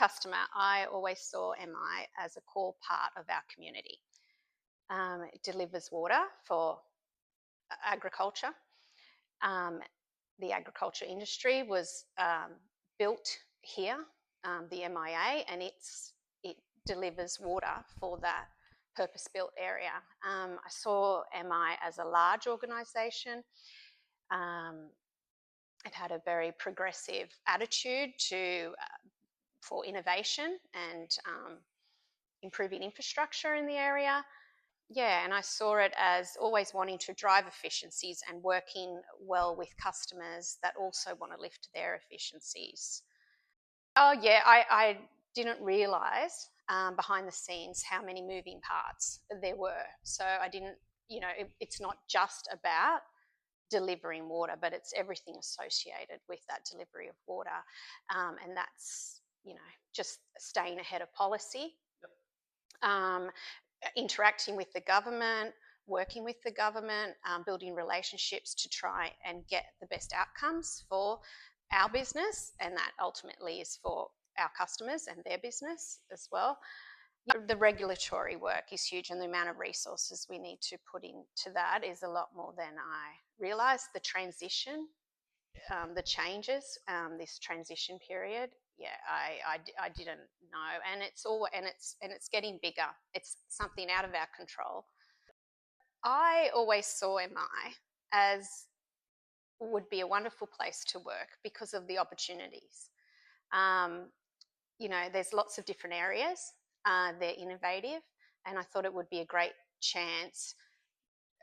customer, I always saw MI as a core part of our community. It delivers water for agriculture. The agriculture industry was built here, the MIA, and it delivers water for that purpose-built area. I saw MI as a large organisation. It had a very progressive attitude for innovation and improving infrastructure in the area. Yeah, and I saw it as always wanting to drive efficiencies and working well with customers that also want to lift their efficiencies. Oh yeah, I didn't realise behind the scenes how many moving parts there were. So I didn't, it's not just about delivering water, but it's everything associated with that delivery of water. And that's, just staying ahead of policy. Yep. Interacting with the government, working with the government, building relationships to try and get the best outcomes for our business, and that ultimately is for our customers and their business as well. The regulatory work is huge, and the amount of resources we need to put into that is a lot more than I realised. The transition, the changes, this transition period, yeah, I didn't know, and it's getting bigger. It's something out of our control. I always saw MI as would be a wonderful place to work because of the opportunities. There's lots of different areas. They're innovative, and I thought it would be a great chance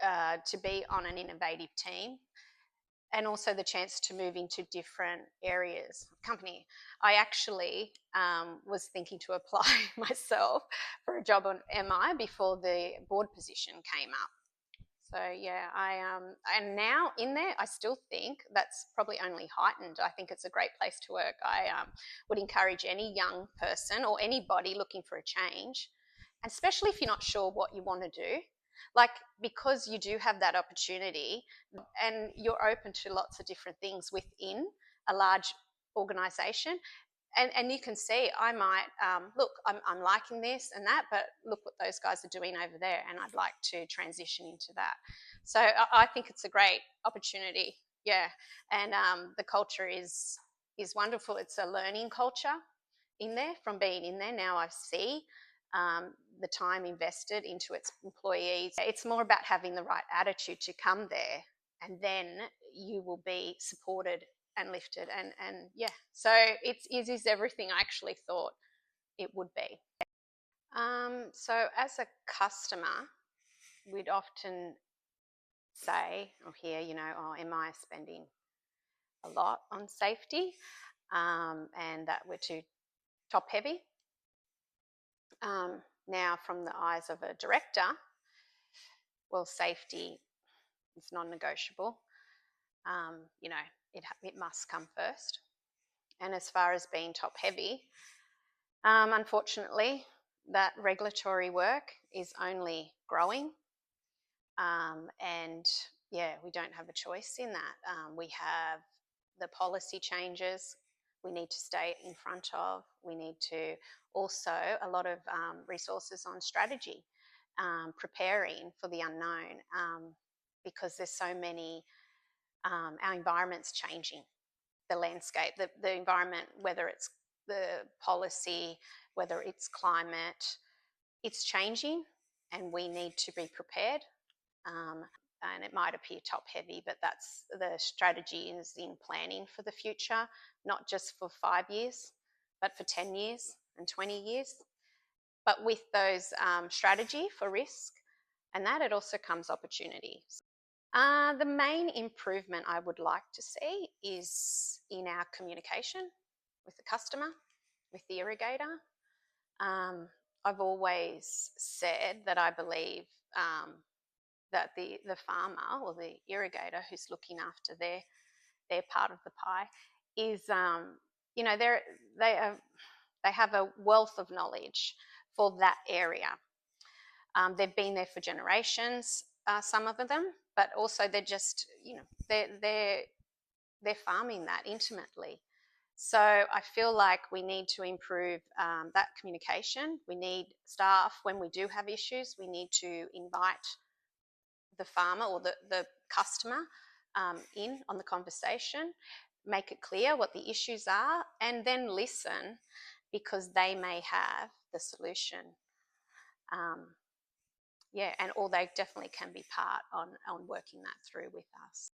to be on an innovative team, and also the chance to move into different areas of company. I actually was thinking to apply myself for a job on MI before the board position came up. So yeah, and now in there, I still think that's probably only heightened. I think it's a great place to work. I would encourage any young person or anybody looking for a change, and especially if you're not sure what you want to do, because you do have that opportunity and you're open to lots of different things within a large organisation. And you can see, I might, look, I'm liking this and that, but look what those guys are doing over there, and I'd like to transition into that. So I think it's a great opportunity, yeah. And the culture is wonderful. It's a learning culture in there from being in there. Now I see the time invested into its employees. It's more about having the right attitude to come there, and then you will be supported and lifted, and yeah, so it is everything I actually thought it would be. So as a customer, we'd often say or hear, oh, am I spending a lot on safety, and that we're too top heavy. Now from the eyes of a director, well, safety is non-negotiable. It must come first. And as far as being top heavy, unfortunately, that regulatory work is only growing. And yeah, we don't have a choice in that. We have the policy changes we need to stay in front of. We need to also a lot of resources on strategy, preparing for the unknown, because there's so many, our environment's changing, the landscape, the environment, whether it's the policy, whether it's climate, it's changing, and we need to be prepared. And it might appear top heavy, but that's the strategy is in planning for the future, not just for 5 years, but for 10 years and 20 years. But with those strategy for risk and that, it also comes opportunities. The main improvement I would like to see is in our communication with the customer, with the irrigator. I've always said that I believe that the farmer or the irrigator who's looking after their part of the pie is, they have a wealth of knowledge for that area. They've been there for generations, some of them, but also they're just, they're farming that intimately. So I feel like we need to improve that communication. We need staff, when we do have issues, we need to invite the farmer or the customer in on the conversation, make it clear what the issues are, and then listen, because they may have the solution. Yeah, and or they definitely can be part on working that through with us.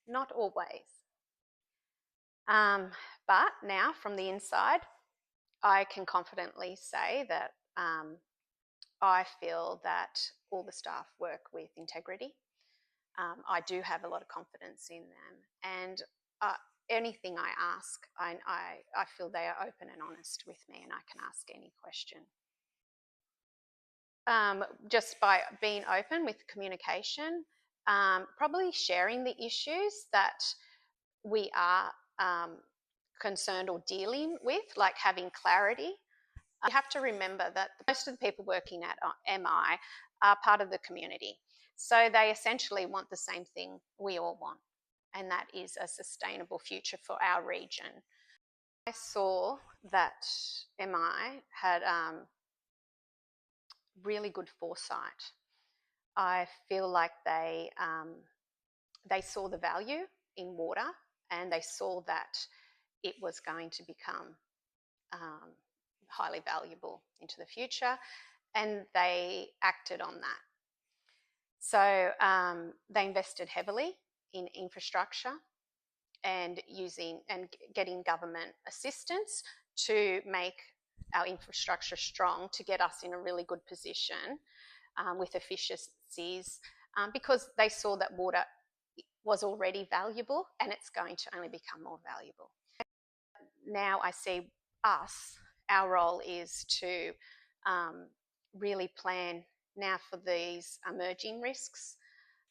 Not always. But now from the inside, I can confidently say that I feel that all the staff work with integrity. I do have a lot of confidence in them, and anything I ask, I feel they are open and honest with me, and I can ask any question. Just by being open with communication, probably sharing the issues that we are concerned or dealing with, like having clarity. You have to remember that most of the people working at MI are part of the community. So they essentially want the same thing we all want, and that is a sustainable future for our region. I saw that MI had really good foresight. I feel like they saw the value in water, and they saw that it was going to become highly valuable into the future, and they acted on that. So they invested heavily in infrastructure and getting government assistance to make our infrastructure strong, to get us in a really good position with efficiencies, because they saw that water was already valuable and it's going to only become more valuable. Now I see our role is to really plan now for these emerging risks.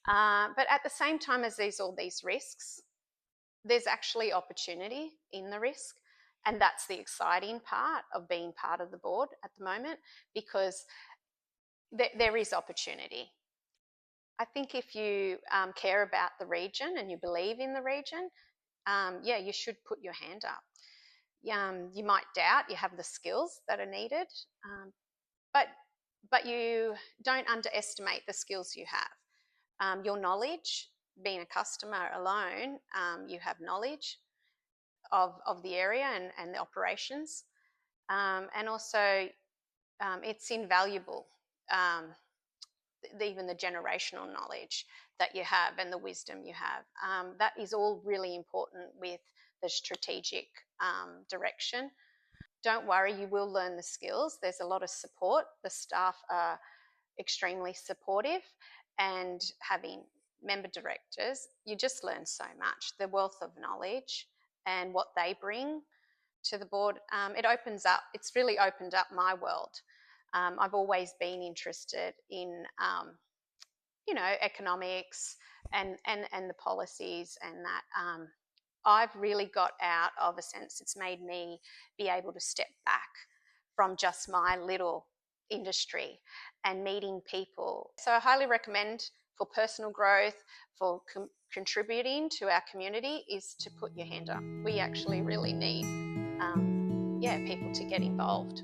But at the same time as all these risks, there's actually opportunity in the risk. And that's the exciting part of being part of the board at the moment, because there is opportunity. I think if you care about the region and you believe in the region, yeah, you should put your hand up. You might doubt you have the skills that are needed, but you don't underestimate the skills you have. Your knowledge, being a customer alone, you have knowledge of the area and the operations, and also it's invaluable. Even the generational knowledge that you have and the wisdom you have, that is all really important with the strategic direction. Don't worry, you will learn the skills. There's a lot of support. The staff are extremely supportive, and having member directors, you just learn so much. The wealth of knowledge and what they bring to the board, it's really opened up my world. I've always been interested in, economics and the policies, and that I've really got out of a sense. It's made me be able to step back from just my little industry and meeting people. So I highly recommend, for personal growth, for contributing to our community, is to put your hand up. We actually really need people to get involved.